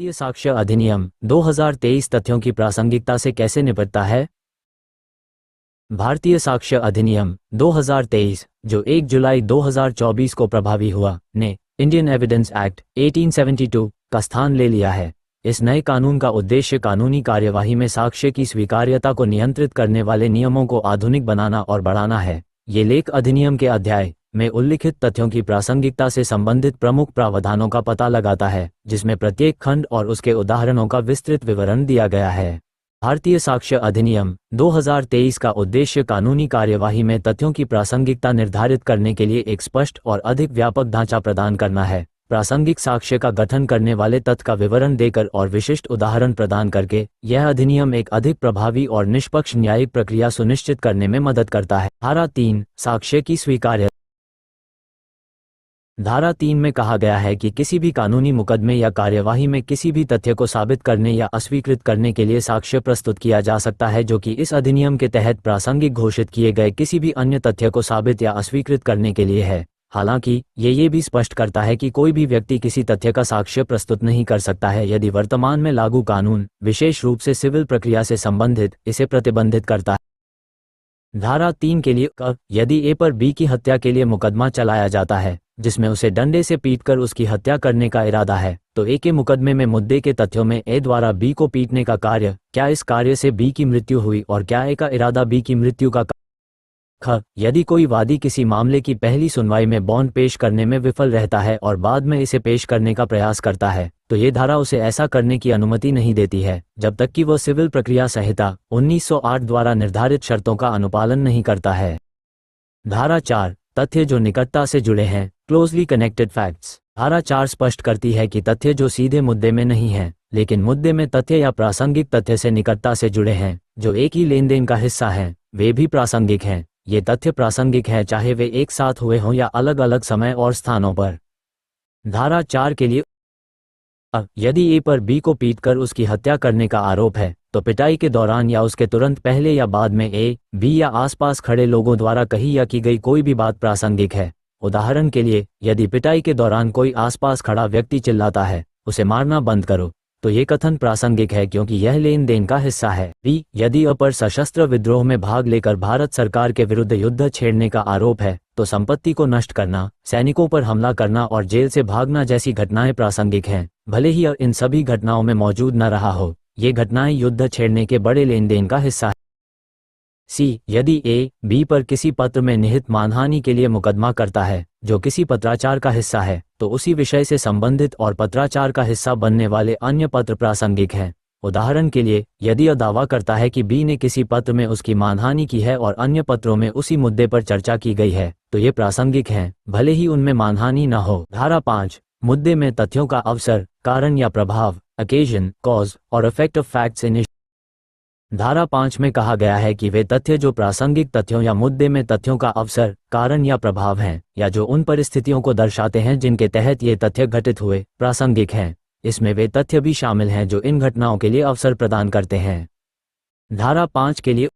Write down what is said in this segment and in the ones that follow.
भारतीय साक्ष्य अधिनियम 2023 तथ्यों की प्रासंगिकता से कैसे निपटता है? भारतीय साक्ष्य अधिनियम 2023, जो 1 जुलाई 2024 को प्रभावी हुआ, ने इंडियन एविडेंस एक्ट 1872 का स्थान ले लिया है। इस नए कानून का उद्देश्य कानूनी कार्यवाही में साक्ष्य की स्वीकार्यता को नियंत्रित करने वाले नियमों को आधुनिक बनाना और बढ़ाना है। ये लेख अधिनियम के अध्याय में उल्लिखित तथ्यों की प्रासंगिकता से संबंधित प्रमुख प्रावधानों का पता लगाता है, जिसमें प्रत्येक खंड और उसके उदाहरणों का विस्तृत विवरण दिया गया है। भारतीय साक्ष्य अधिनियम 2023 का उद्देश्य कानूनी कार्यवाही में तथ्यों की प्रासंगिकता निर्धारित करने के लिए एक स्पष्ट और अधिक व्यापक ढांचा प्रदान करना है। प्रासंगिक साक्ष्य का गठन करने वाले तथ्य का विवरण देकर और विशिष्ट उदाहरण प्रदान करके यह अधिनियम एक अधिक प्रभावी और निष्पक्ष न्यायिक प्रक्रिया सुनिश्चित करने में मदद करता है। धारा 3, साक्ष्य की स्वीकार्यता। धारा 3 में कहा गया है कि किसी भी कानूनी मुकदमे या कार्यवाही में किसी भी तथ्य को साबित करने या अस्वीकृत करने के लिए साक्ष्य प्रस्तुत किया जा सकता है, जो कि इस अधिनियम के तहत प्रासंगिक घोषित किए गए किसी भी अन्य तथ्य को साबित या अस्वीकृत करने के लिए है। हालांकि ये भी स्पष्ट करता है कि कोई भी व्यक्ति किसी तथ्य का साक्ष्य प्रस्तुत नहीं कर सकता है यदि वर्तमान में लागू कानून, विशेष रूप से सिविल प्रक्रिया से संबंधित, इसे प्रतिबंधित करता है। धारा 3 के लिए यदि ए पर बी की हत्या के लिए मुकदमा चलाया जाता है, जिसमें उसे डंडे से पीटकर उसकी हत्या करने का इरादा है, तो ए के मुकदमे में मुद्दे के तथ्यों में ए द्वारा बी को पीटने का कार्य, क्या इस कार्य से बी की मृत्यु हुई और क्या ए का इरादा बी की मृत्यु का यदि कोई वादी किसी मामले की पहली सुनवाई में बॉन्ड पेश करने में विफल रहता है और बाद में इसे पेश करने का प्रयास करता है, तो ये धारा उसे ऐसा करने की अनुमति नहीं देती है जब तक कि वह सिविल प्रक्रिया संहिता 1908 द्वारा निर्धारित शर्तों का अनुपालन नहीं करता है। धारा 4, तथ्य जो निकटता से जुड़े हैं, क्लोजली कनेक्टेड फैक्ट्स। धारा 4 स्पष्ट करती है कि तथ्य जो सीधे मुद्दे में नहीं हैं, लेकिन मुद्दे में तथ्य या प्रासंगिक तथ्य से निकटता से जुड़े हैं, जो एक ही लेन देन का हिस्सा हैं, वे भी प्रासंगिक हैं। ये तथ्य प्रासंगिक हैं चाहे वे एक साथ हुए हों या अलग अलग समय और स्थानों पर। धारा 4 के लिए यदि ए पर बी को पीटकर उसकी हत्या करने का आरोप है, तो पिटाई के दौरान या उसके तुरंत पहले या बाद में ए, बी या आसपास खड़े लोगों द्वारा कही या की गई कोई भी बात प्रासंगिक है। उदाहरण के लिए, यदि पिटाई के दौरान कोई आसपास खड़ा व्यक्ति चिल्लाता है, उसे मारना बंद करो, तो ये कथन प्रासंगिक है क्योंकि यह लेन देन का हिस्सा है। बी, यदि ए पर सशस्त्र विद्रोह में भाग लेकर भारत सरकार के विरुद्ध युद्ध छेड़ने का आरोप है, तो संपत्ति को नष्ट करना, सैनिकों पर हमला करना और जेल से भागना जैसी घटनाएं प्रासंगिक हैं, भले ही इन सभी घटनाओं में मौजूद न रहा हो। ये घटनाएं युद्ध छेड़ने के बड़े लेन देन का हिस्सा है। सी, यदि ए, बी पर किसी पत्र में निहित मानहानि के लिए मुकदमा करता है, जो किसी पत्राचार का हिस्सा है, तो उसी विषय से संबंधित और पत्राचार का हिस्सा बनने वाले अन्य पत्र प्रासंगिक हैं। उदाहरण के लिए, यदि यह दावा करता है कि बी ने किसी पत्र में उसकी मानहानि की है और अन्य पत्रों में उसी मुद्दे पर चर्चा की गई है, तो ये प्रासंगिक हैं, भले ही उनमें मानहानि न हो। धारा 5, मुद्दे में तथ्यों का अवसर, कारण या प्रभाव, ओकेजन, कॉज और इफेक्ट ऑफ फैक्ट्स इन। धारा 5 में कहा गया है कि वे तथ्य जो प्रासंगिक तथ्यों या मुद्दे में तथ्यों का अवसर, कारण या प्रभाव हैं, या जो उन परिस्थितियों को दर्शाते हैं जिनके तहत ये तथ्य घटित हुए, प्रासंगिक हैं। इसमें वे तथ्य भी शामिल हैं जो इन घटनाओं के लिए अवसर प्रदान करते हैं। धारा 5 के लिए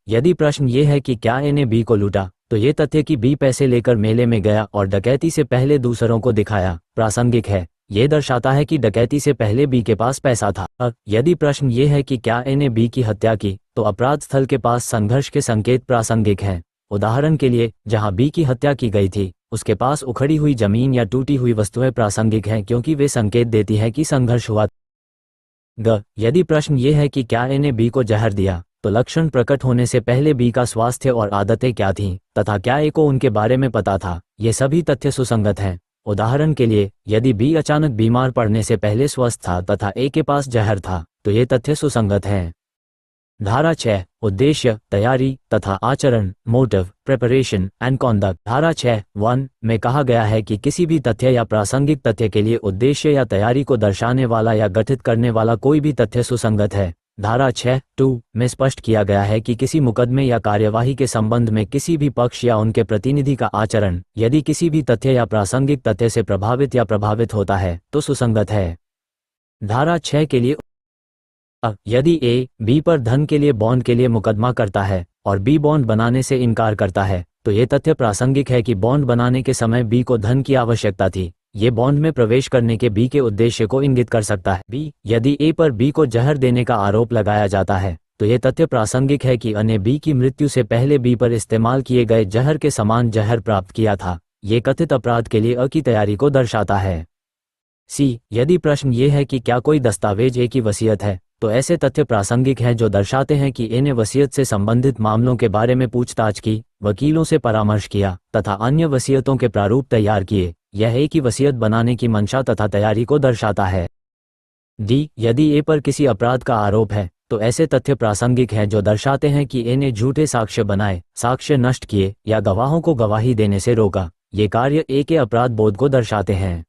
यदि प्रश्न ये है कि क्या ए ने बी को लूटा, तो ये तथ्य कि बी पैसे लेकर मेले में गया और डकैती से पहले दूसरों को दिखाया, प्रासंगिक है। ये दर्शाता है कि डकैती से पहले बी के पास पैसा था। यदि प्रश्न ये है कि क्या ए ने बी की हत्या की, तो अपराध स्थल के पास संघर्ष के संकेत प्रासंगिक हैं। उदाहरण के लिए, जहां बी की हत्या की गई थी, उसके पास उखड़ी हुई जमीन या टूटी हुई वस्तुएं प्रासंगिक हैं क्योंकि वे संकेत देती हैं कि संघर्ष हुआ। यदि प्रश्न ये है कि क्या ए ने बी को जहर दिया, तो लक्षण प्रकट होने से पहले बी का स्वास्थ्य और आदतें क्या थीं, तथा क्या ए को उनके बारे में पता था, ये सभी तथ्य सुसंगत हैं। उदाहरण के लिए, यदि बी अचानक बीमार पड़ने से पहले स्वस्थ था तथा ए के पास जहर था, तो ये तथ्य सुसंगत हैं। धारा 6, उद्देश्य, तैयारी तथा आचरण, मोटिव, प्रिपरेशन एंड कॉन्डक्ट। धारा 6(1) में कहा गया है कि किसी भी तथ्य या प्रासंगिक तथ्य के लिए उद्देश्य या तैयारी को दर्शाने वाला या गठित करने वाला कोई भी तथ्य सुसंगत है। धारा 6(2) में स्पष्ट किया गया है कि किसी मुकदमे या कार्यवाही के संबंध में किसी भी पक्ष या उनके प्रतिनिधि का आचरण, यदि किसी भी तथ्य या प्रासंगिक तथ्य से प्रभावित या प्रभावित होता है, तो सुसंगत है। धारा 6 के लिए यदि ए, बी पर धन के लिए बॉन्ड के लिए मुकदमा करता है और बी बॉन्ड बनाने से इनकार करता है, तो ये तथ्य प्रासंगिक है कि बॉन्ड बनाने के समय बी को धन की आवश्यकता थी। ये बॉन्ड में प्रवेश करने के बी के उद्देश्य को इंगित कर सकता है। बी, यदि ए पर बी को जहर देने का आरोप लगाया जाता है तो ये तथ्य प्रासंगिक है कि अ ने बी की मृत्यु से पहले बी पर इस्तेमाल किए गए जहर के समान जहर प्राप्त किया था। ये कथित अपराध के लिए अ की तैयारी को दर्शाता है। सी, यदि प्रश्न ये है कि क्या कोई दस्तावेज ए की वसीयत है, तो ऐसे तथ्य प्रासंगिक हैं जो दर्शाते हैं कि ए ने वसीयत से संबंधित मामलों के बारे में पूछताछ की, वकीलों से परामर्श किया तथा अन्य वसीयतों के प्रारूप तैयार किए। यह ए की वसीयत बनाने की मंशा तथा तैयारी को दर्शाता है। डी, यदि ए पर किसी अपराध का आरोप है तो ऐसे तथ्य प्रासंगिक हैं जो दर्शाते हैं कि ए ने झूठे साक्ष्य बनाए, साक्ष्य नष्ट किए या गवाहों को गवाही देने से रोका। ये कार्य ए के अपराध बोध को दर्शाते हैं।